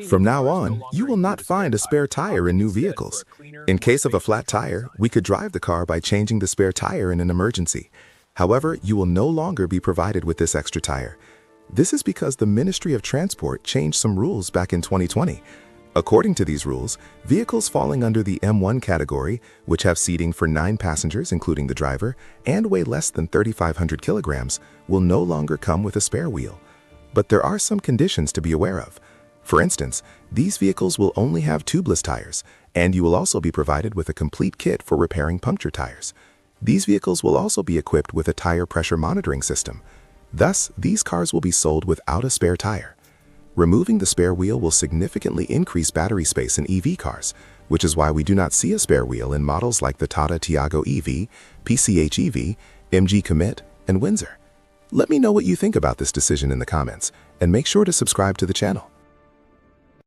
From now on, you will not find a spare tire in new vehicles. In case of a flat tire, we could drive the car by changing the spare tire in an emergency. However, you will no longer be provided with this extra tire. This is because the Ministry of Transport changed some rules back in 2020. According to these rules, vehicles falling under the M1 category, which have seating for 9 passengers including the driver, and weigh less than 3,500 kilograms, will no longer come with a spare wheel. But there are some conditions to be aware of. For instance, these vehicles will only have tubeless tires, and you will also be provided with a complete kit for repairing puncture tires. These vehicles will also be equipped with a tire pressure monitoring system. Thus, these cars will be sold without a spare tire. Removing the spare wheel will significantly increase battery space in EV cars, which is why we do not see a spare wheel in models like the Tata Tiago EV, PCH EV, MG Commit, and Windsor. Let me know what you think about this decision in the comments, and make sure to subscribe to the channel.